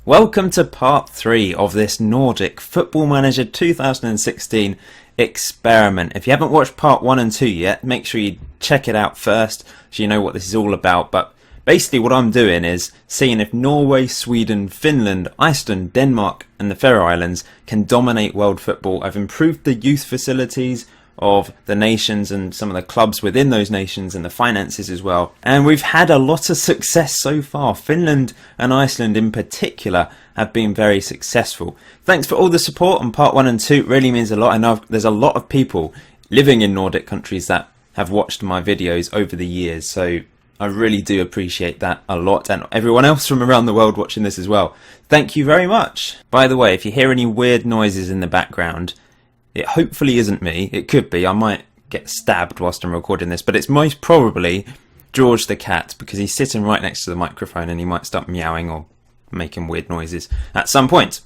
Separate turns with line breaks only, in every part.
Welcome to part 3 of this Nordic Football Manager 2016 experiment. If you haven't watched part 1 and 2 yet, make sure you check it out first so you know what this is all about. But basically what I'm doing is seeing if Norway, Sweden, Finland, Iceland, Denmark and the Faroe Islands can dominate world football. I've improved the youth facilities of the nations and some of the clubs within those nations and the finances as well. And we've had a lot of success so far. Finland and Iceland in particular have been very successful. Thanks for all the support on part 1 and 2. It really means a lot. I know there's a lot of people living in Nordic countries that have watched my videos over the years. So I really do appreciate that a lot, and everyone else from around the world watching this as well. Thank you very much. By the way, if you hear any weird noises in the background, it hopefully isn't me. It could be. I might get stabbed whilst I'm recording this, but it's most probably George the cat, because he's sitting right next to the microphone and he might start meowing or making weird noises at some point.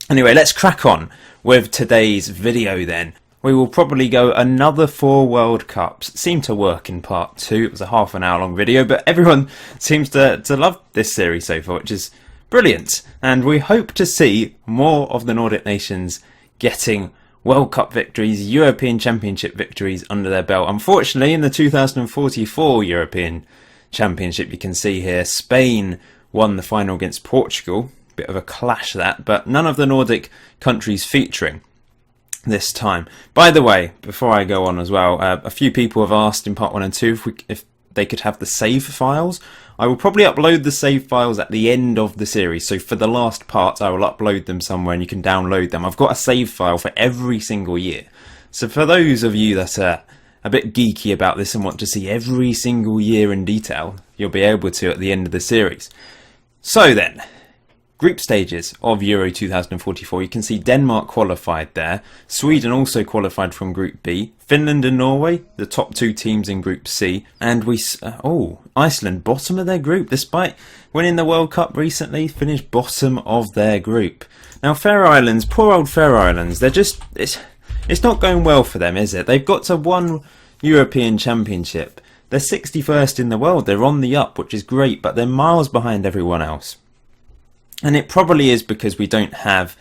Anyway, let's crack on with today's video then. We will probably go another 4 World Cups. It seemed to work in part 2. It was a half an hour long video, but everyone seems to love this series so far, which is brilliant. And we hope to see more of the Nordic nations getting World Cup victories, European Championship victories under their belt. Unfortunately, in the 2044 European Championship, you can see here, Spain won the final against Portugal. Bit of a clash that, but none of the Nordic countries featuring this time. By the way, before I go on as well, a few people have asked in part 1 and 2 if they could have the save files. I will probably upload the save files at the end of the series, so for the last part I will upload them somewhere and you can download them. I've got a save file for every single year, so for those of you that are a bit geeky about this and want to see every single year in detail, you'll be able to at the end of the series. So then, group stages of Euro 2044. You can see Denmark qualified there. Sweden also qualified from Group B. Finland and Norway, the top 2 teams in Group C. And Iceland, bottom of their group. Despite winning the World Cup recently, finished bottom of their group. Now Faroe Islands, poor old Faroe Islands, they're just... It's not going well for them, is it? They've got to 1 European Championship. They're 61st in the world. They're on the up, which is great, but they're miles behind everyone else. And it probably is because we don't have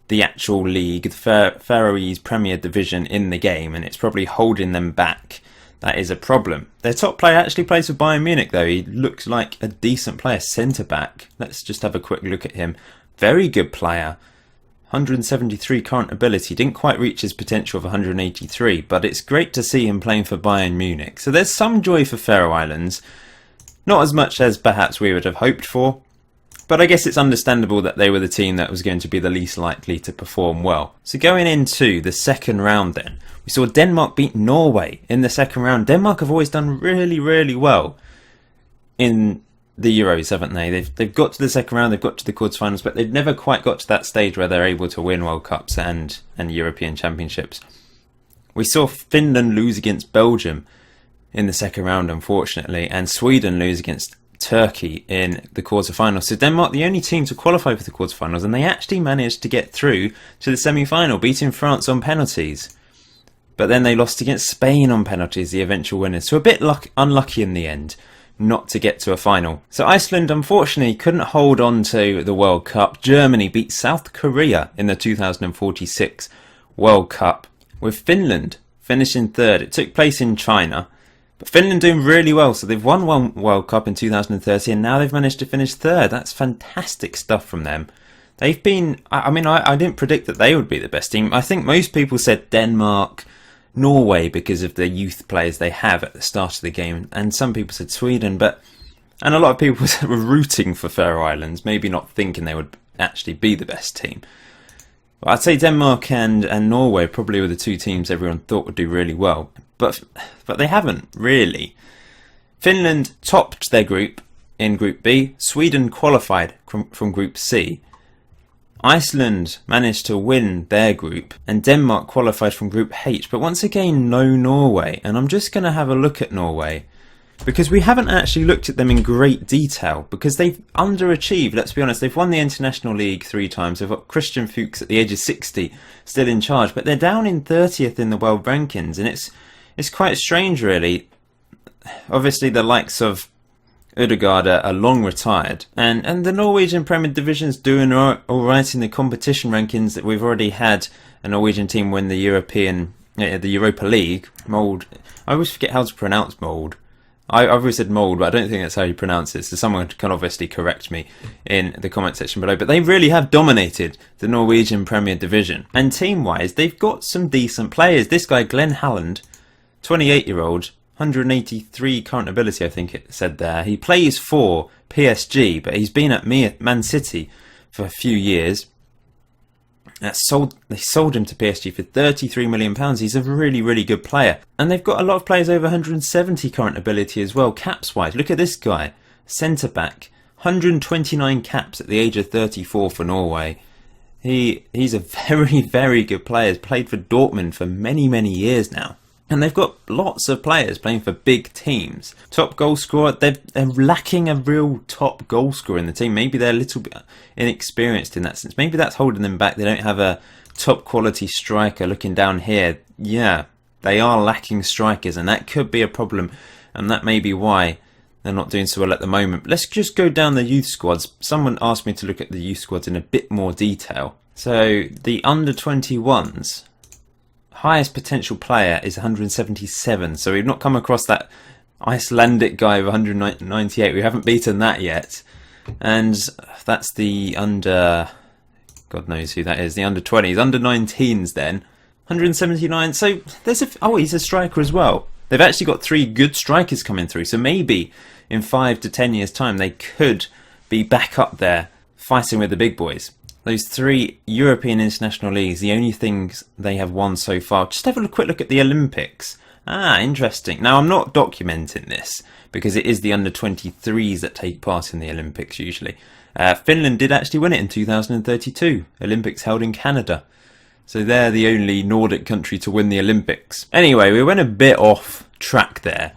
the actual league, the Faroese Premier Division in the game, and it's probably holding them back. That is a problem. Their top player actually plays for Bayern Munich though. He looks like a decent player, centre-back. Let's just have a quick look at him. Very good player. 173 current ability. Didn't quite reach his potential of 183, but it's great to see him playing for Bayern Munich. So there's some joy for Faroe Islands. Not as much as perhaps we would have hoped for. But I guess it's understandable that they were the team that was going to be the least likely to perform well. So going into the second round then, we saw Denmark beat Norway in the second round. Denmark have always done really, really well in the Euros, haven't they? They've got to the second round, they've got to the quarterfinals, but they've never quite got to that stage where they're able to win World Cups and European Championships. We saw Finland lose against Belgium in the second round, unfortunately, and Sweden lose against Turkey in the quarterfinals. So Denmark, the only team to qualify for the quarterfinals, and they actually managed to get through to the semi-final, beating France on penalties. But then they lost against Spain on penalties, the eventual winners. So a bit unlucky in the end not to get to a final. So Iceland unfortunately couldn't hold on to the World Cup. Germany beat South Korea in the 2046 World Cup, with Finland finishing 3rd. It took place in China. But Finland doing really well, so they've won 1 World Cup in 2030 and now they've managed to finish 3rd. That's fantastic stuff from them. They've been, I didn't predict that they would be the best team. I think most people said Denmark, Norway because of the youth players they have at the start of the game, and some people said Sweden, and a lot of people were rooting for Faroe Islands, maybe not thinking they would actually be the best team. But I'd say Denmark and Norway probably were the 2 teams everyone thought would do really well. But they haven't, really. Finland topped their group in Group B. Sweden qualified from Group C. Iceland managed to win their group. And Denmark qualified from Group H. But once again, no Norway. And I'm just going to have a look at Norway, because we haven't actually looked at them in great detail, because they've underachieved, let's be honest. They've won the International League 3 times. They've got Christian Fuchs at the age of 60 still in charge. But they're down in 30th in the world rankings. And it's quite strange, really. Obviously, the likes of Nygaard are long retired, and the Norwegian Premier Division's doing all right in the competition rankings. That we've already had a Norwegian team win the Europa League. Mold. I always forget how to pronounce mold. I've always said mold, but I don't think that's how you pronounce it. So someone can obviously correct me in the comment section below. But they really have dominated the Norwegian Premier Division. And team-wise, they've got some decent players. This guy, Glenn Halland, 28-year-old, 183 current ability, I think it said there. He plays for PSG, but he's been at Man City for a few years. They sold him to PSG for £33 million. He's a really, really good player. And they've got a lot of players over 170 current ability as well, caps-wise. Look at this guy, centre-back, 129 caps at the age of 34 for Norway. He's a very, very good player. He's played for Dortmund for many, many years now. And they've got lots of players playing for big teams. Top goal scorer, they're lacking a real top goal scorer in the team. Maybe they're a little bit inexperienced in that sense. Maybe that's holding them back. They don't have a top quality striker. Looking down here, yeah, they are lacking strikers, and that could be a problem. And that may be why they're not doing so well at the moment. But let's just go down the youth squads. Someone asked me to look at the youth squads in a bit more detail. So the under-21s, highest potential player is 177. So we've not come across that Icelandic guy of 198. We haven't beaten that yet. And that's the under... God knows who that is. The under-20s. Under-19s then. 179. So there's he's a striker as well. They've actually got 3 good strikers coming through. So maybe in 5 to 10 years' time they could be back up there fighting with the big boys. Those 3 European International Leagues, the only things they have won so far. Just have a quick look at the Olympics. Interesting. Now, I'm not documenting this because it is the under-23s that take part in the Olympics usually. Finland did actually win it in 2032. Olympics held in Canada. So they're the only Nordic country to win the Olympics. Anyway, we went a bit off track there,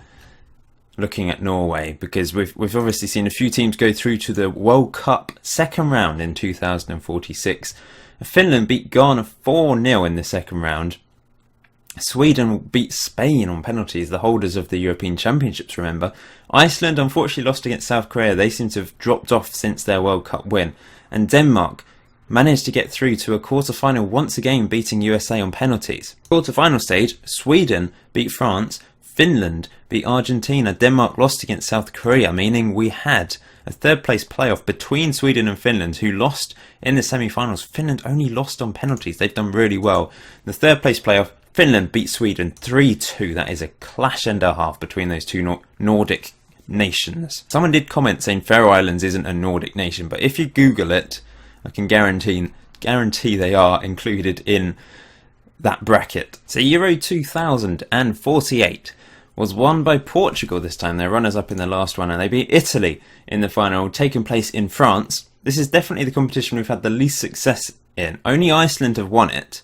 looking at Norway, because we've obviously seen a few teams go through to the World Cup second round in 2046. Finland beat Ghana 4-0 in the second round. Sweden beat Spain on penalties, the holders of the European Championships, remember. Iceland unfortunately lost against South Korea. They seem to have dropped off since their World Cup win. And Denmark managed to get through to a quarter-final, once again beating USA on penalties. Quarter-final stage, Sweden beat France, Finland beat Argentina, Denmark lost against South Korea, meaning we had a third-place playoff between Sweden and Finland, who lost in the semi-finals. Finland only lost on penalties. They've done really well. The third-place playoff, Finland beat Sweden 3-2. That is a clash and a half between those two Nordic nations. Someone did comment saying Faroe Islands isn't a Nordic nation, but if you Google it, I can guarantee they are included in that bracket. So Euro 2048 was won by Portugal this time. They're runners-up in the last one, and they beat Italy in the final, taking place in France. This is definitely the competition we've had the least success in. Only Iceland have won it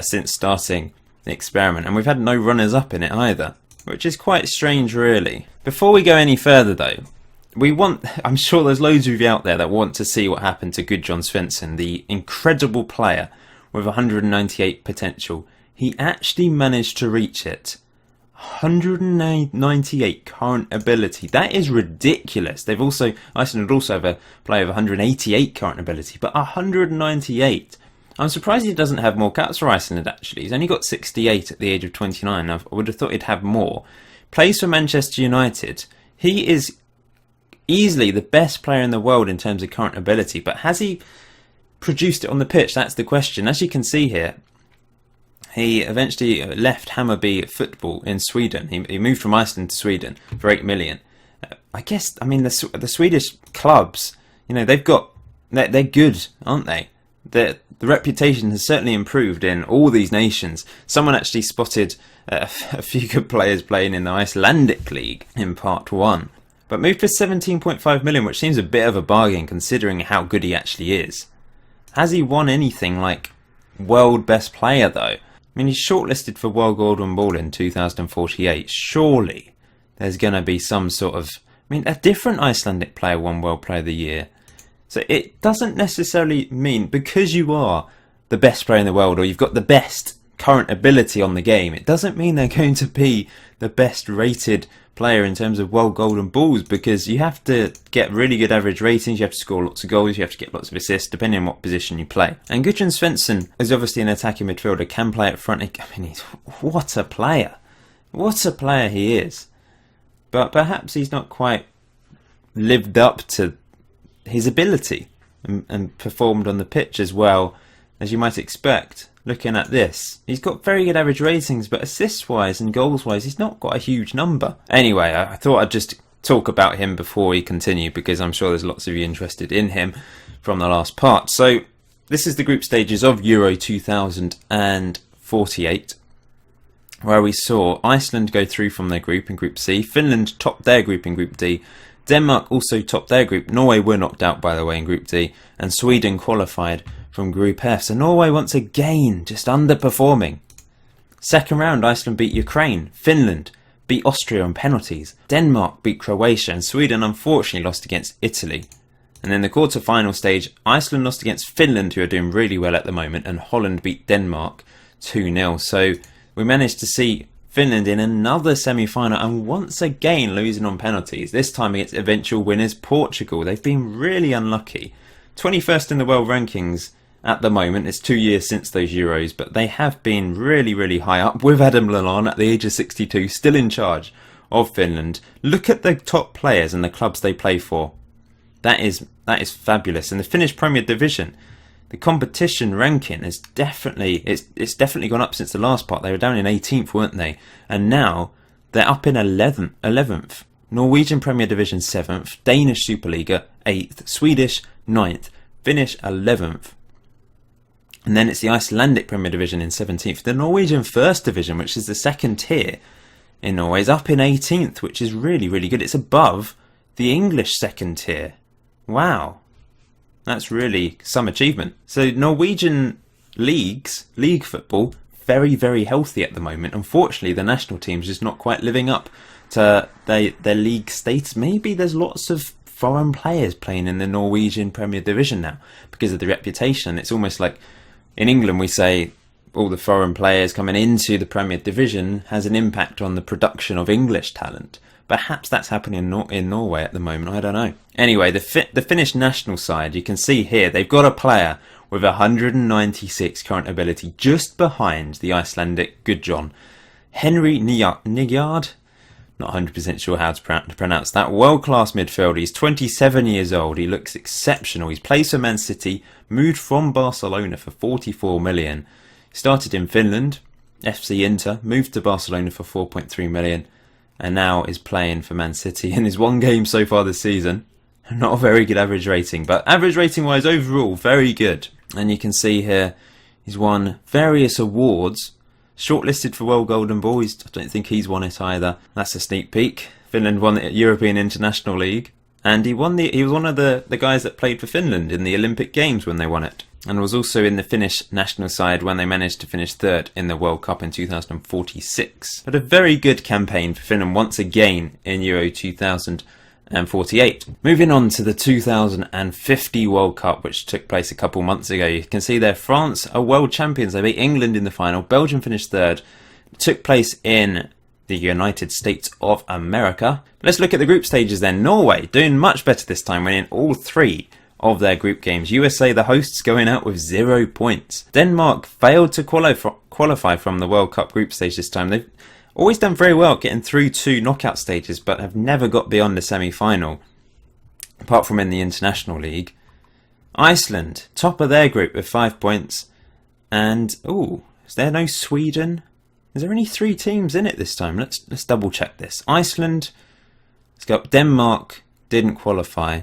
since starting the experiment, and we've had no runners-up in it either, which is quite strange, really. Before we go any further, though, I'm sure there's loads of you out there that want to see what happened to Gudjon Svensson, the incredible player with 198 potential. He actually managed to reach it. 198 current ability. That is ridiculous. Iceland also have a player of 188 current ability, but 198. I'm surprised he doesn't have more caps for Iceland, actually. He's only got 68 at the age of 29. I would have thought he'd have more. Plays for Manchester United. He is easily the best player in the world in terms of current ability, but has he produced it on the pitch? That's the question. As you can see here, he eventually left Hammarby Football in Sweden. He moved from Iceland to Sweden for 8 million. The Swedish clubs, they're good, aren't they? The reputation has certainly improved in all these nations. Someone actually spotted a few good players playing in the Icelandic League in Part 1. But moved for 17.5 million, which seems a bit of a bargain considering how good he actually is. Has he won anything like World Best Player, though? He's shortlisted for World Golden Ball in 2048. Surely there's going to be some sort of... a different Icelandic player won World Player of the Year. So it doesn't necessarily mean because you are the best player in the world or you've got the best current ability on the game, it doesn't mean they're going to be the best rated player in terms of world golden balls, because you have to get really good average ratings, you have to score lots of goals, you have to get lots of assists depending on what position you play. And Gudjon Svensson is obviously an attacking midfielder, can play up front. I mean, what a player he is. But perhaps he's not quite lived up to his ability and performed on the pitch as well as you might expect. Looking at this, he's got very good average ratings, but assists-wise and goals-wise, he's not got a huge number. Anyway, I thought I'd just talk about him before we continue, because I'm sure there's lots of you interested in him from the last part. So, this is the group stages of Euro 2048, where we saw Iceland go through from their group in Group C, Finland topped their group in Group D, Denmark also topped their group, Norway were knocked out by the way in Group D, and Sweden qualified from Group F. So Norway once again just underperforming. Second round, Iceland beat Ukraine, Finland beat Austria on penalties, Denmark beat Croatia, and Sweden unfortunately lost against Italy. And in the quarter-final stage, Iceland lost against Finland, who are doing really well at the moment, and Holland beat Denmark 2-0. So we managed to see Finland in another semi-final and once again losing on penalties, this time against eventual winners Portugal. They've been really unlucky. 21st in the world rankings at the moment. It's 2 years since those Euros, but they have been really, really high up, with Adam Lallana at the age of 62 still in charge of Finland. Look at the top players and the clubs they play for. That is fabulous. In the Finnish Premier Division, the competition ranking is definitely it's definitely gone up since the last part. They were down in 18th, weren't they? And now they're up in 11th. Norwegian Premier Division 7th, Danish Superliga 8th, Swedish 9th, Finnish 11th. And then it's the Icelandic Premier Division in 17th. The Norwegian First Division, which is the second tier in Norway, is up in 18th, which is really, really good. It's above the English second tier. Wow. That's really some achievement. So Norwegian league football, very, very healthy at the moment. Unfortunately, the national team's just not quite living up to their league status. Maybe there's lots of foreign players playing in the Norwegian Premier Division now because of the reputation. It's almost like in England we say all the foreign players coming into the Premier Division has an impact on the production of English talent. Perhaps that's happening in Norway at the moment, I don't know. Anyway, the Finnish national side, you can see here, they've got a player with 196 current ability, just behind the Icelandic Gudjon. Henry Nygaard, not 100% sure how to pronounce that, world-class midfielder. He's 27 years old, he looks exceptional. He's played for Man City, moved from Barcelona for 44 million. Started in Finland, FC Inter, moved to Barcelona for 4.3 million. And now is playing for Man City in his one game so far this season. Not a very good average rating, but average rating wise overall, very good. And you can see here, he's won various awards. Shortlisted for World Golden Ball, I don't think he's won it either. That's a sneak peek. Finland won the European International League. And he was one of the guys that played for Finland in the Olympic Games when they won it. And was also in the Finnish national side when they managed to finish third in the World Cup in 2046. But a very good campaign for Finland once again in Euro 2048. Moving on to the 2050 World Cup, which took place a couple months ago. You can see there France are world champions. They beat England in the final. Belgium finished third. It took place in the United States of America. Let's look at the group stages then. Norway doing much better this time, winning all three of their group games. USA, the hosts, going out with 0 points. Denmark failed to qualify from the World Cup group stage this time. They've always done very well getting through to knockout stages, but have never got beyond the semi-final, apart from in the International League. Iceland, top of their group with 5 points. And, is there no Sweden? Is there only 3 teams in it this time? Let's double check this. Iceland, let's go up. Denmark didn't qualify.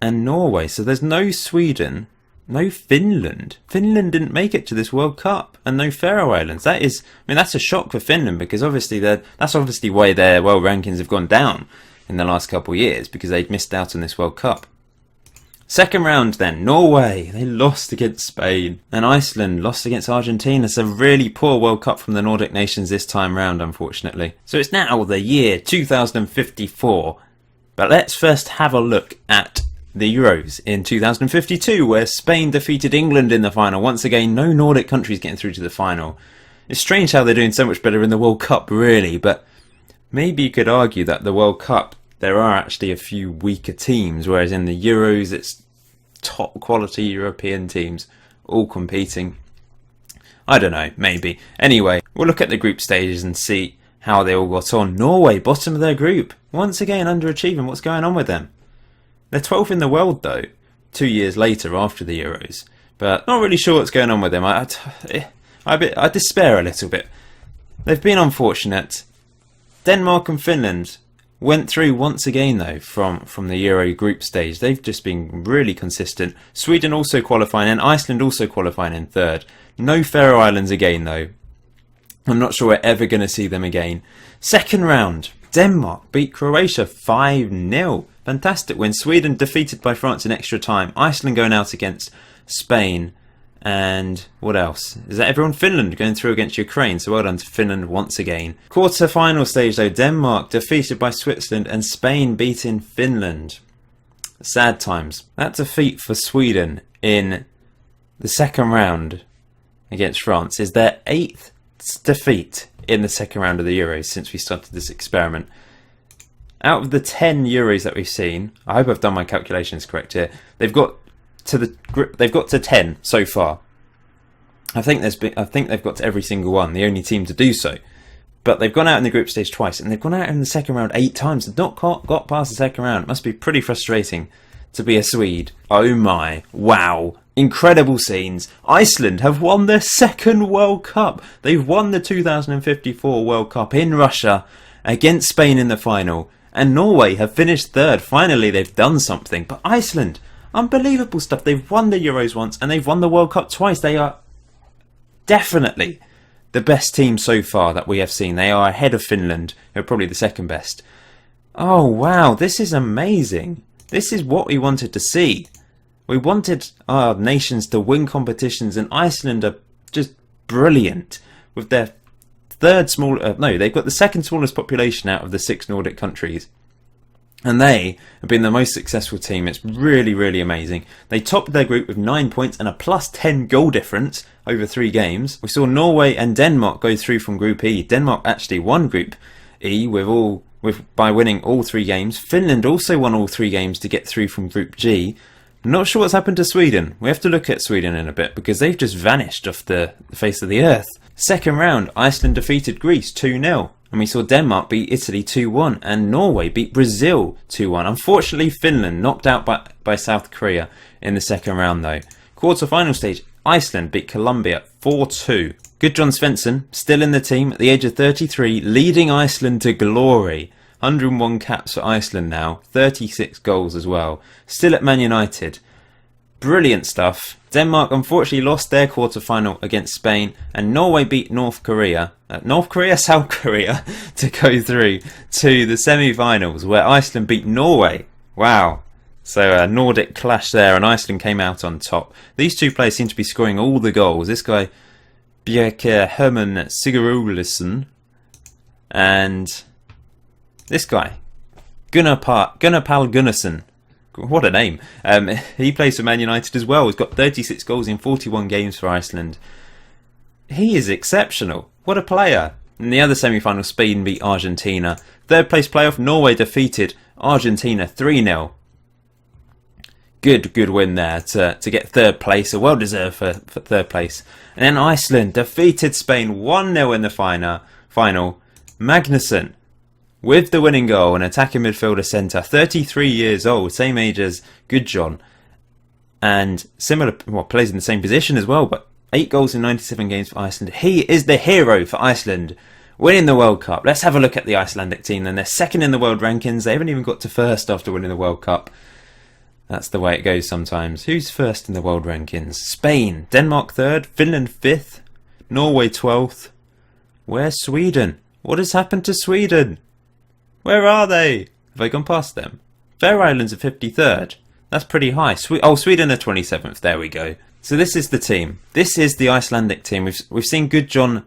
And Norway. So there's no Sweden, no Finland. Finland didn't make it to this World Cup, and no Faroe Islands. That's a shock for Finland, because that's obviously why their world rankings have gone down in the last couple of years, because they'd missed out on this World Cup. Second round then, Norway, they lost against Spain, and Iceland lost against Argentina. It's a really poor World Cup from the Nordic nations this time round, unfortunately. So it's now the year 2054, but let's first have a look at the Euros in 2052, where Spain defeated England in the final. Once again, no Nordic countries getting through to the final. It's strange how they're doing so much better in the World Cup, really, but maybe you could argue that the World Cup, there are actually a few weaker teams, whereas in the Euros, it's top quality European teams all competing. I don't know, maybe. Anyway, we'll look at the group stages and see how they all got on. Norway, bottom of their group. Once again, underachieving. What's going on with them? They're 12th in the world, though, 2 years later after the Euros. But not really sure what's going on with them. I despair a little bit. They've been unfortunate. Denmark and Finland went through once again, though, from the Euro group stage. They've just been really consistent. Sweden also qualifying, and Iceland also qualifying in third. No Faroe Islands again, though. I'm not sure we're ever going to see them again. Second round, Denmark beat Croatia 5-0. Fantastic win. Sweden defeated by France in extra time. Iceland going out against Spain. And what else? Is that everyone? Finland going through against Ukraine. So well done to Finland once again. Quarter-final stage though. Denmark defeated by Switzerland and Spain beating Finland. Sad times. That defeat for Sweden in the second round against France is their 8th defeat in the second round of the Euros since we started this experiment. Out of the 10 Euros that we've seen, I hope I've done my calculations correct here. They've got to 10 so far. I think they've got to every single one. The only team to do so. But they've gone out in the group stage twice, and they've gone out in the second round 8 times. They've not got past the second round. It must be pretty frustrating to be a Swede. Oh my! Wow! Incredible scenes. Iceland have won their second World Cup. They've won the 2054 World Cup in Russia against Spain in the final. And Norway have finished third. Finally, they've done something. But Iceland, unbelievable stuff. They've won the Euros once and they've won the World Cup twice. They are definitely the best team so far that we have seen. They are ahead of Finland, who are probably the second best. Oh, wow. This is amazing. This is what we wanted to see. We wanted our nations to win competitions, and Iceland are just brilliant with their they've got the second smallest population out of the 6 Nordic countries. And they have been the most successful team. It's really, really amazing. They topped their group with 9 points and a plus 10 goal difference over 3 games. We saw Norway and Denmark go through from Group E. Denmark actually won Group E by winning all 3 games. Finland also won all 3 games to get through from Group G. Not sure what's happened to Sweden. We have to look at Sweden in a bit because they've just vanished off the face of the earth. Second round, Iceland defeated Greece 2-0. And we saw Denmark beat Italy 2-1 and Norway beat Brazil 2-1. Unfortunately, Finland knocked out by South Korea in the second round though. Quarter-final stage, Iceland beat Colombia 4-2. Gudjon Svensson, still in the team at the age of 33, leading Iceland to glory. 101 caps for Iceland now, 36 goals as well. Still at Man United. Brilliant stuff. Denmark unfortunately lost their quarter-final against Spain, and Norway beat South Korea, to go through to the semi-finals, where Iceland beat Norway. Wow. So a Nordic clash there, and Iceland came out on top. These 2 players seem to be scoring all the goals. This guy, Bjarke Hermann Sigurðsson, and this guy, Gunnar Pál Gunnarsson. What a name. He plays for Man United as well. He's got 36 goals in 41 games for Iceland. He is exceptional. What a player. In the other semi-final, Spain beat Argentina. Third place playoff, Norway defeated Argentina 3-0. Good win there to get third place. A well-deserved for third place. And then Iceland defeated Spain 1-0 in the final. Magnusson with the winning goal, an attacking midfielder centre, 33 years old, same age as Gudjon, and plays in the same position as well, but 8 goals in 97 games for Iceland. He is the hero for Iceland, winning the World Cup. Let's have a look at the Icelandic team then. They're second in the world rankings. They haven't even got to first after winning the World Cup. That's the way it goes sometimes. Who's first in the world rankings? Spain. Denmark third. Finland 5th. Norway 12th. Where's Sweden? What has happened to Sweden? Where are they? Have I gone past them? Faroe Islands are 53rd. That's pretty high. Sweden are 27th. There we go. So this is the team. This is the Icelandic team. We've seen Gudjon.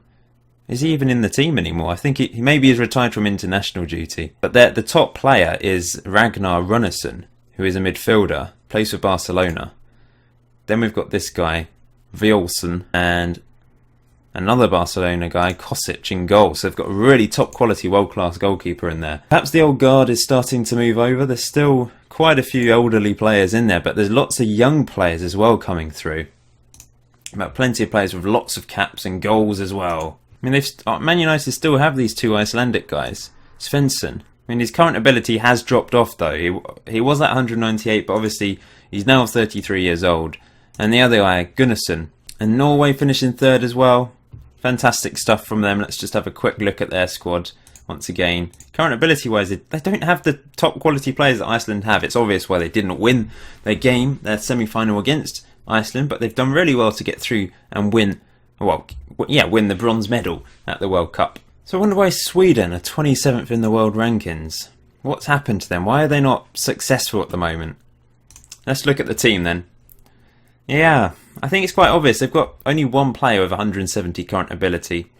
Is he even in the team anymore? I think he maybe is retired from international duty. But the top player is Ragnar Runnarsson, who is a midfielder, plays for Barcelona. Then we've got this guy, Violson, and another Barcelona guy, Kosic, in goal. So they've got a really top quality, world-class goalkeeper in there. Perhaps the old guard is starting to move over. There's still quite a few elderly players in there, but there's lots of young players as well coming through. But plenty of players with lots of caps and goals as well. I mean, Man United still have these two Icelandic guys. Svensson. I mean, his current ability has dropped off though. He was at 198, but obviously he's now 33 years old. And the other guy, Gunnarsson. And Norway finishing third as well. Fantastic stuff from them. Let's just have a quick look at their squad once again. Current ability wise, they don't have the top quality players that Iceland have. It's obvious why they didn't win their game, their semi-final against Iceland, but they've done really well to get through and win the bronze medal at the World Cup. So I wonder why Sweden are 27th in the world rankings. What's happened to them? Why are they not successful at the moment? Let's look at the team then. Yeah, I think it's quite obvious. They've got only one player with 170 current ability.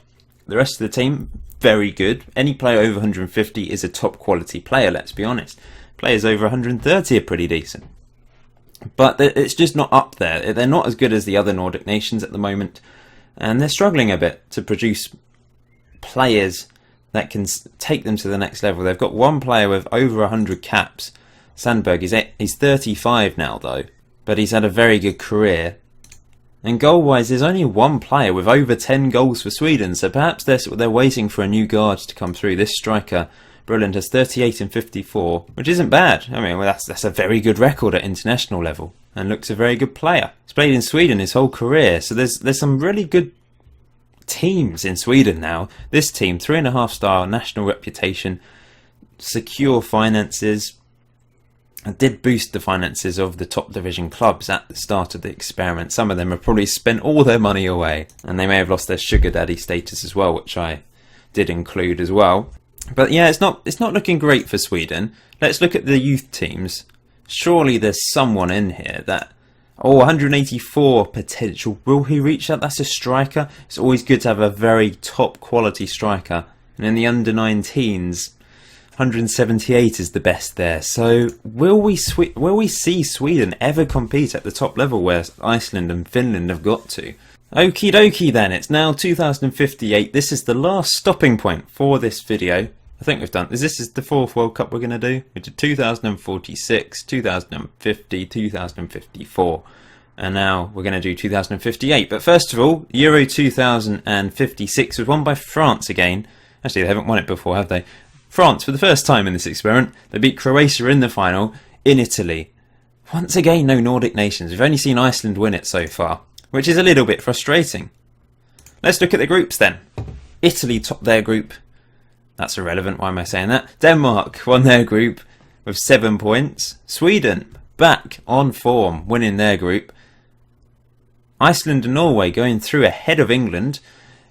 The rest of the team, very good. Any player over 150 is a top quality player, let's be honest. Players over 130 are pretty decent. But it's just not up there. They're not as good as the other Nordic nations at the moment. And they're struggling a bit to produce players that can take them to the next level. They've got one player with over 100 caps. Sandberg, he's 35 now though. But he's had a very good career. And goal-wise, there's only one player with over 10 goals for Sweden. So perhaps they're waiting for a Nygaard to come through. This striker, Brilliant, has 38 and 54, which isn't bad. I mean, that's a very good record at international level, and looks a very good player. He's played in Sweden his whole career, so there's some really good teams in Sweden now. This team, 3.5-star national reputation, secure finances. It did boost the finances of the top division clubs at the start of the experiment. Some of them have probably spent all their money away, and they may have lost their sugar daddy status as well, which I did include as well. But yeah, it's not looking great for Sweden. Let's look at the youth teams. Surely there's someone in here that... 184 potential. Will he reach that? That's a striker. It's always good to have a very top quality striker. And in the under-19s, 178 is the best there. So will we see Sweden ever compete at the top level where Iceland and Finland have got to? Okie dokie then, it's now 2058. This is the last stopping point for this video. I think we've done, this is the 4th World Cup we're going to do. We did 2046, 2050, 2054. And now we're going to do 2058. But first of all, Euro 2056 was won by France again. Actually, they haven't won it before, have they? France, for the first time in this experiment, they beat Croatia in the final in Italy. Once again, no Nordic nations. We've only seen Iceland win it so far, which is a little bit frustrating. Let's look at the groups then. Italy topped their group. That's irrelevant, why am I saying that? Denmark won their group with 7 points. Sweden, back on form, winning their group. Iceland and Norway going through ahead of England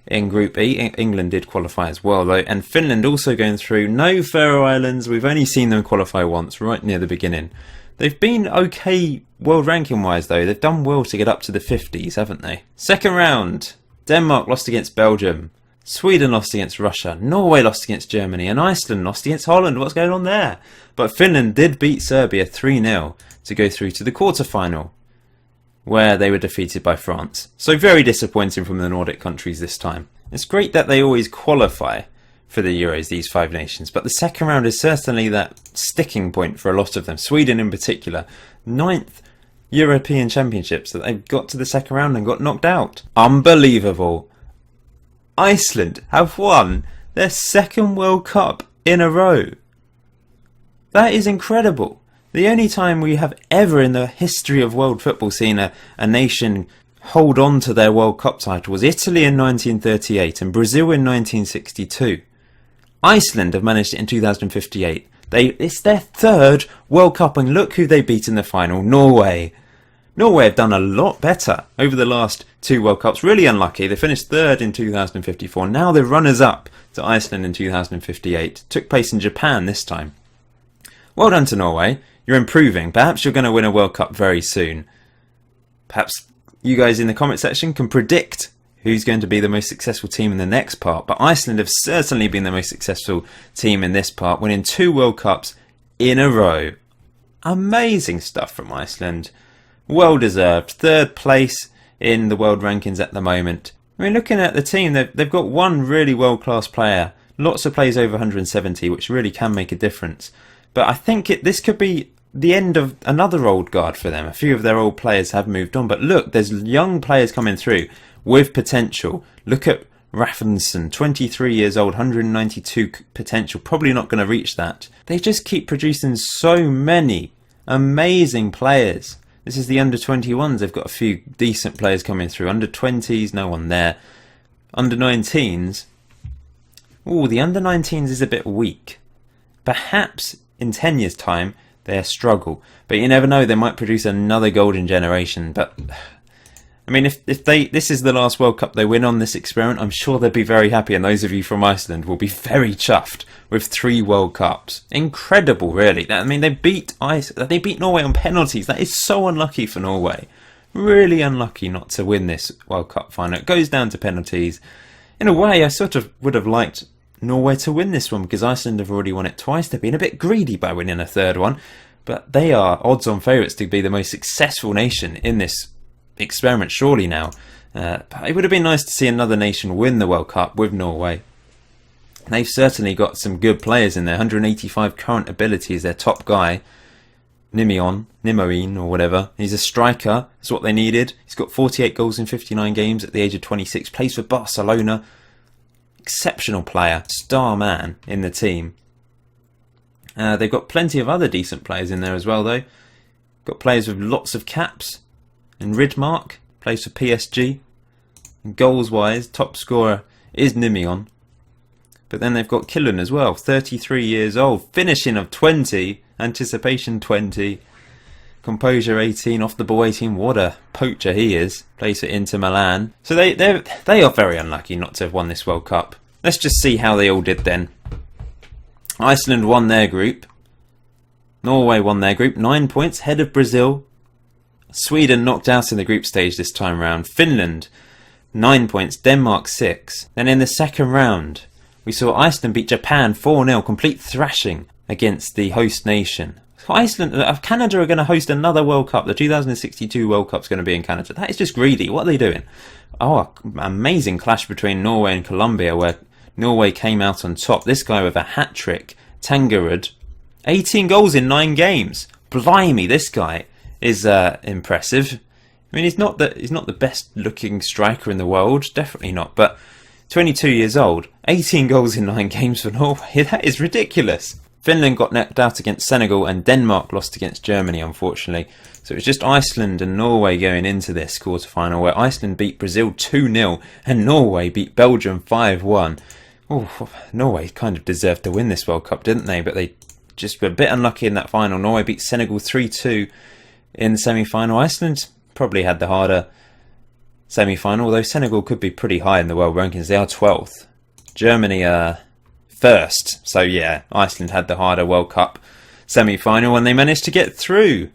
in Group E. England did qualify as well though. And Finland also going through. No Faroe Islands, we've only seen them qualify once, right near the beginning. They've been okay world ranking wise though. They've done well to get up to the 50s, haven't they? Second round, Denmark lost against Belgium. Sweden lost against Russia. Norway lost against Germany. And Iceland lost against Holland. What's going on there? But Finland did beat Serbia 3-0 to go through to the quarterfinal, where they were defeated by France. So very disappointing from the Nordic countries this time. It's great that they always qualify for the Euros, these 5 nations, but the second round is certainly that sticking point for a lot of them. Sweden in particular, 9th European Championships that they've got to the second round and got knocked out. Unbelievable. Iceland have won their 2nd World Cup in a row. That is incredible. The only time we have ever in the history of world football seen a nation hold on to their World Cup title was Italy in 1938 and Brazil in 1962. Iceland have managed it in 2058. It's their 3rd World Cup, and look who they beat in the final, Norway. Norway have done a lot better over the last 2 World Cups. Really unlucky. They finished 3rd in 2054. Now they're runners-up to Iceland in 2058. Took place in Japan this time. Well done to Norway. You're improving. Perhaps you're going to win a World Cup very soon. Perhaps you guys in the comment section can predict who's going to be the most successful team in the next part. But Iceland have certainly been the most successful team in this part, winning 2 World Cups in a row. Amazing stuff from Iceland. Well deserved. 3rd place in the world rankings at the moment. I mean, looking at the team, they've got one really world-class player. Lots of players over 170, which really can make a difference. But I think this could be the end of another old guard for them. A few of their old players have moved on. But look, there's young players coming through with potential. Look at Raffinson, 23 years old, 192 potential. Probably not going to reach that. They just keep producing so many amazing players. This is the under-21s. They've got a few decent players coming through. Under-20s, no one there. Under-19s. Oh, the under-19s is a bit weak. Perhaps in 10 years' time, they'll struggle. But you never know, they might produce another golden generation. But, I mean, if this is the last World Cup they win on this experiment, I'm sure they'll be very happy. And those of you from Iceland will be very chuffed with 3 World Cups. Incredible, really. I mean, they beat Norway on penalties. That is so unlucky for Norway. Really unlucky not to win this World Cup final. It goes down to penalties. In a way, I sort of would have liked Norway to win this one because Iceland have already won it twice. They've been a bit greedy by winning a 3rd one, but they are odds-on favourites to be the most successful nation in this experiment surely now. But it would have been nice to see another nation win the World Cup with Norway. They've certainly got some good players in there. 185 current ability is their top guy. Nimoin or whatever. He's a striker. That's what they needed. He's got 48 goals in 59 games at the age of 26. Plays for Barcelona. Exceptional player. Star man in the team. They've got plenty of other decent players in there as well, though. Got players with lots of caps. And Rydmark plays for PSG. Goals-wise, top scorer is Nimion. But then they've got Killen as well, 33 years old, finishing of 20, anticipation 20, composure 18, off the ball 18. What a poacher he is. Plays for Inter Milan. So they are very unlucky not to have won this World Cup. Let's just see how they all did then. Iceland won their group. Norway won their group, 9 points, ahead of Brazil. Sweden knocked out in the group stage this time round. Finland, 9 points, Denmark 6. Then in the second round, we saw Iceland beat Japan 4-0, complete thrashing against the host nation. Canada are going to host another World Cup. The 2062 World Cup's going to be in Canada. That is just greedy. What are they doing? Oh, amazing clash between Norway and Colombia where Norway came out on top. This guy with a hat-trick, Tangerud, 18 goals in 9 games. Blimey, this guy is impressive. I mean, he's not the best-looking striker in the world. Definitely not. But 22 years old, 18 goals in 9 games for Norway. That is ridiculous. Finland got knocked out against Senegal and Denmark lost against Germany, unfortunately. So it was just Iceland and Norway going into this quarter-final where Iceland beat Brazil 2-0 and Norway beat Belgium 5-1. Oh, Norway kind of deserved to win this World Cup, didn't they? But they just were a bit unlucky in that final. Norway beat Senegal 3-2 in the semi-final. Iceland probably had the harder semi-final, although Senegal could be pretty high in the world rankings. They are 12th. Germany first. So yeah, Iceland had the harder World Cup semi-final and they managed to get through.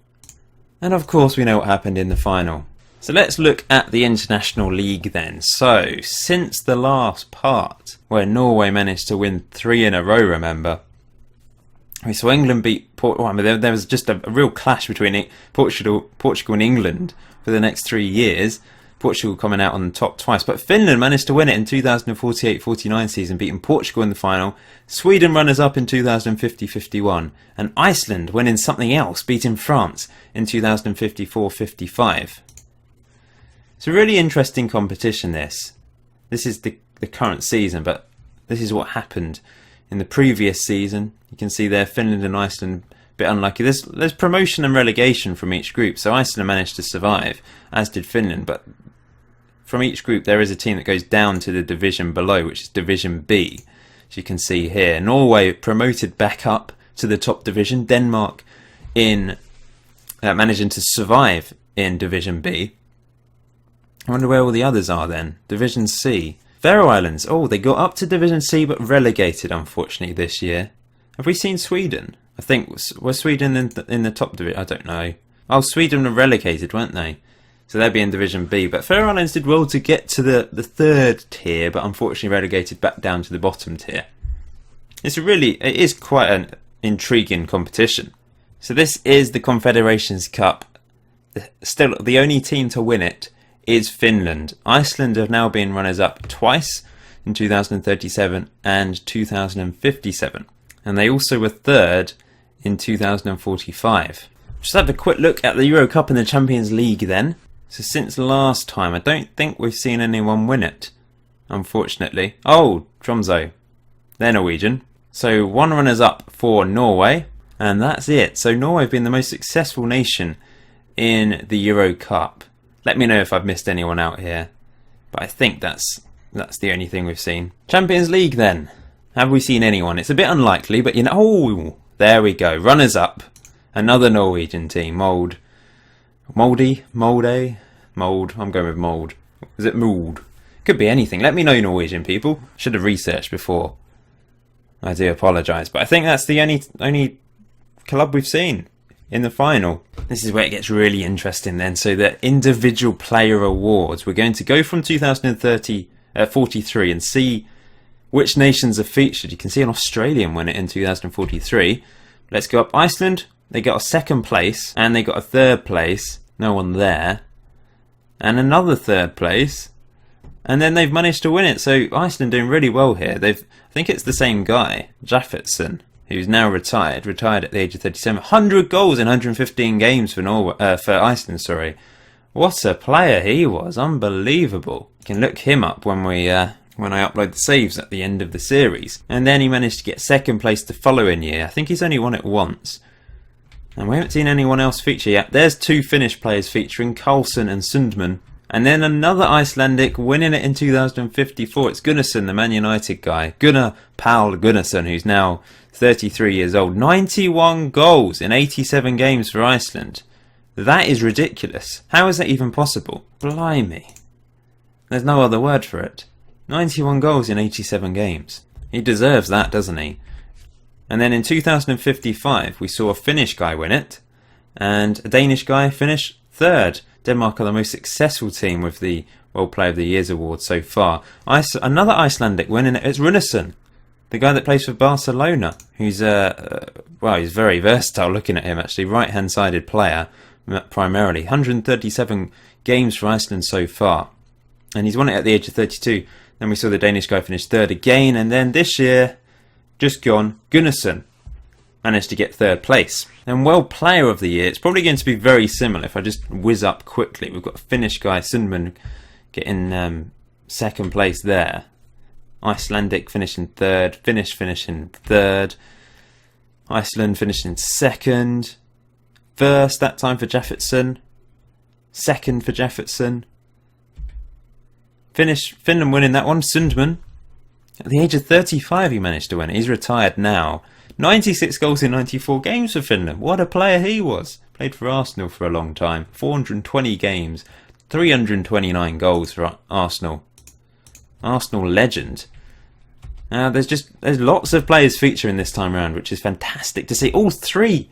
And of course we know what happened in the final. So let's look at the International League then. So, since the last part, where Norway managed to win 3 in a row, remember? We saw England beat Portugal. I mean, there was just a real clash between Portugal and England for the next 3 years. Portugal coming out on top twice. But Finland managed to win it in 2048-49 season, beating Portugal in the final. Sweden runners-up in 2050-51. And Iceland winning something else, beating France in 2054-55. It's a really interesting competition, this. This is the current season, but this is what happened in the previous season. You can see there Finland and Iceland a bit unlucky. There's promotion and relegation from each group, so Iceland managed to survive, as did Finland, but from each group there is a team that goes down to the division below, which is Division B, as you can see here. Norway promoted back up to the top division, Denmark in managing to survive in Division B. I wonder where all the others are then. Division C. Faroe Islands. Oh, they got up to Division C but relegated, unfortunately, this year. Have we seen Sweden? I think, was Sweden in the top division? I don't know. Oh, Sweden were relegated, weren't they? So they'd be in Division B. But Faroe Islands did well to get to the third tier, but unfortunately relegated back down to the bottom tier. It is quite an intriguing competition. So this is the Confederations Cup. Still, the only team to win it is Finland. Iceland have now been runners-up twice, in 2037 and 2057. And they also were third in 2045. Just have a quick look at the Euro Cup and the Champions League then. So since last time, I don't think we've seen anyone win it, unfortunately. Oh, Tromsø. They're Norwegian. So one runners-up for Norway, and that's it. So Norway have been the most successful nation in the Euro Cup. Let me know if I've missed anyone out here. But I think that's the only thing we've seen. Champions League then. Have we seen anyone? It's a bit unlikely, but you know... Oh, there we go. Runners-up. Another Norwegian team. Mold. I'm going with Mold. Is it Mold? Could be anything. Let me know, Norwegian people. Should have researched before. I do apologise, but I think that's the only club we've seen in the final. This is where it gets really interesting then. So the individual player awards. We're going to go from 2043 and see which nations are featured. You can see an Australian win it in 2043. Let's go up. Iceland, they got a second place and they got a third place. No one there. And another third place. And then they've managed to win it. So Iceland doing really well here. I think it's the same guy, Jafferson, who's now retired at the age of 37. 100 goals in 115 games for Iceland, sorry. What a player he was. Unbelievable. You can look him up when I upload the saves at the end of the series. And then he managed to get second place the following year. I think he's only won it once. And we haven't seen anyone else feature yet. There's two Finnish players featuring, Karlsson and Sundman. And then another Icelandic winning it in 2054. It's Gunnarsson, the Man United guy. Gunnar Paul Gunnarsson, who's now 33 years old. 91 goals in 87 games for Iceland. That is ridiculous. How is that even possible? Blimey. There's no other word for it. 91 goals in 87 games. He deserves that, doesn't he? And then in 2055, we saw a Finnish guy win it. And a Danish guy finish third. Denmark are the most successful team with the World Player of the Year's award so far. Another Icelandic winning it. It's Runarsson, the guy that plays for Barcelona, who's he's very versatile. Looking at him, actually, right-hand sided player primarily. 137 games for Iceland so far, and he's won it at the age of 32. Then we saw the Danish guy finish third again, and then this year, just gone, Gunnarsson managed to get third place. And World Player of the Year, it's probably going to be very similar. If I just whiz up quickly, we've got a Finnish guy, Sundman, getting second place there. Icelandic finishing third, Finnish finishing third, Iceland finishing second, first that time for Jefferson, second for Jefferson, Finland winning that one. Sundman, at the age of 35 he managed to win it. He's retired now. 96 goals in 94 games for Finland. What a player he was. Played for Arsenal for a long time. 420 games, 329 goals for Arsenal. Arsenal legend. There's lots of players featuring this time around, which is fantastic to see. All three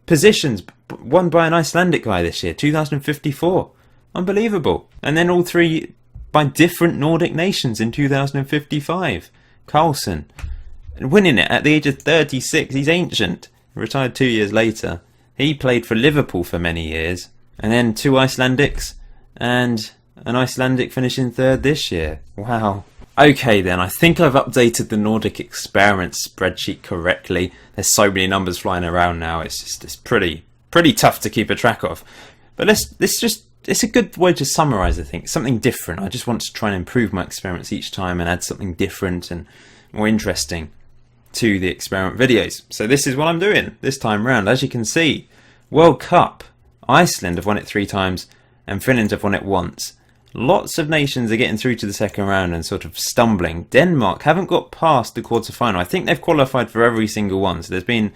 positions won by an Icelandic guy this year, 2054. Unbelievable. And then all three by different Nordic nations in 2055. Karlsson winning it at the age of 36. He's ancient. Retired 2 years later. He played for Liverpool for many years. And then two Icelandics and an Icelandic finishing third this year. Wow. Okay then, I think I've updated the Nordic experiment spreadsheet correctly. There's so many numbers flying around now. It's pretty tough to keep a track of. But it's a good way to summarise, I think. Something different. I just want to try and improve my experiments each time and add something different and more interesting to the experiment videos. So this is what I'm doing this time round. As you can see, World Cup, Iceland have won it 3 times and Finland have won it once. Lots of nations are getting through to the second round and sort of stumbling. Denmark haven't got past the quarter-final. I think they've qualified for every single one. So there's been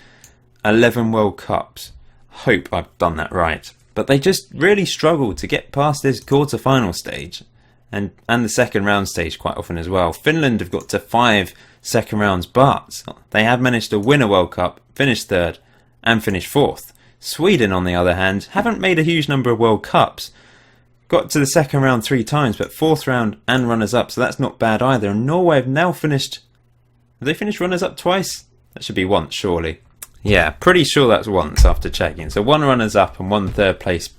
11 World Cups. Hope I've done that right. But they just really struggled to get past this quarter-final stage and the second round stage quite often as well. Finland have got to 5 second rounds, but they have managed to win a World Cup, finish third and finish fourth. Sweden, on the other hand, haven't made a huge number of World Cups. Got to the second round 3 times, but fourth round and runners-up, so that's not bad either. And Norway have now finished... Have they finished runners-up twice? That should be once, surely. Yeah, pretty sure that's once after checking. So 1 runners-up and 1 third place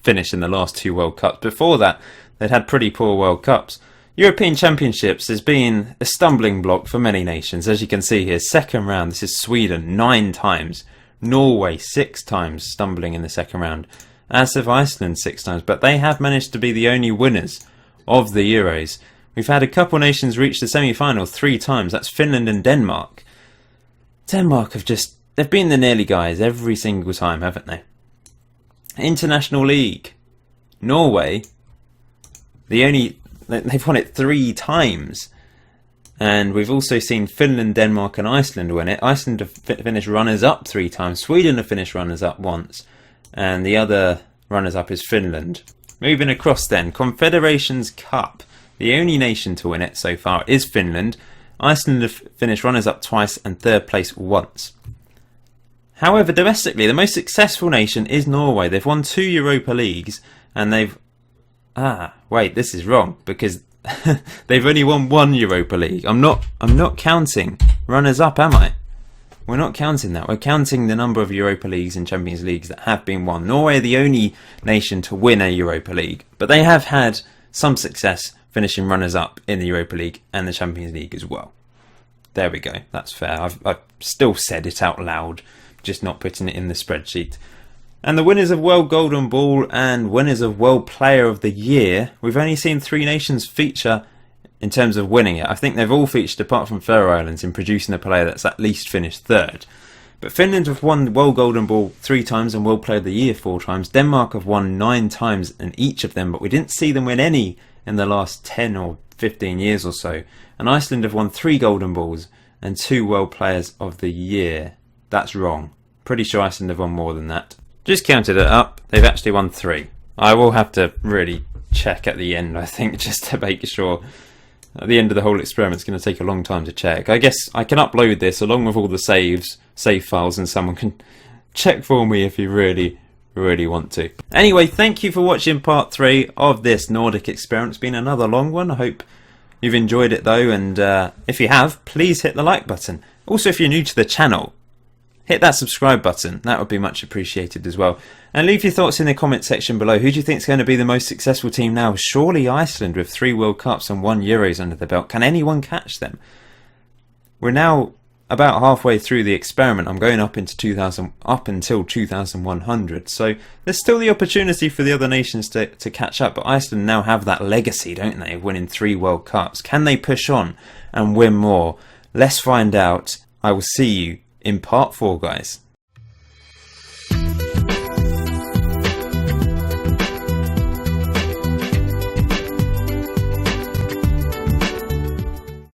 finish in the last 2 World Cups. Before that, they'd had pretty poor World Cups. European Championships has been a stumbling block for many nations. As you can see here, second round, this is Sweden 9 times. Norway 6 times, stumbling in the second round. As of Iceland 6 times. But they have managed to be the only winners of the Euros. We've had a couple nations reach the semi-final 3 times. That's Finland and Denmark. Denmark they've been the nearly guys every single time, haven't they? International League. Norway, they've won it 3 times. And we've also seen Finland, Denmark and Iceland win it. Iceland have finished runners-up 3 times. Sweden have finished runners-up once. And the other runners-up is Finland. Moving across then, Confederations Cup. The only nation to win it so far is Finland. Iceland have finished runners-up twice and third place once. However, domestically, the most successful nation is Norway. They've won 2 Europa Leagues and they've... wait, this is wrong because they've only won 1 Europa League. I'm not counting runners-up, am I? We're not counting that. We're counting the number of Europa Leagues and Champions Leagues that have been won. Norway are the only nation to win a Europa League, but they have had some success finishing runners-up in the Europa League and the Champions League as well. There we go. That's fair. I've still said it out loud, just not putting it in the spreadsheet. And the winners of World Golden Ball and winners of World Player of the Year, we've only seen 3 nations feature in terms of winning it. I think they've all featured, apart from Faroe Islands, in producing a player that's at least finished 3rd. But Finland have won World Golden Ball 3 times and World Player of the Year 4 times. Denmark have won 9 times in each of them, but we didn't see them win any in the last 10 or 15 years or so. And Iceland have won 3 Golden Balls and 2 World Players of the Year. That's wrong. Pretty sure Iceland have won more than that. Just counted it up. They've actually won 3. I will have to really check at the end, I think, just to make sure. At the end of the whole experiment, it's going to take a long time to check. I guess I can upload this along with all the save files, and someone can check for me if you really want to. Anyway, thank you for watching part 3 of this Nordic experiment. It's been another long one. I hope you've enjoyed it though, and if you have, please hit the like button. Also, if you're new to the channel, hit that subscribe button. That would be much appreciated as well. And leave your thoughts in the comment section below. Who do you think is going to be the most successful team now? Surely Iceland, with 3 World Cups and 1 Euros under the belt. Can anyone catch them? We're now about halfway through the experiment. I'm going up until 2100. So there's still the opportunity for the other nations to catch up. But Iceland now have that legacy, don't they, of winning 3 World Cups. Can they push on and win more? Let's find out. I will see you in part 4, guys.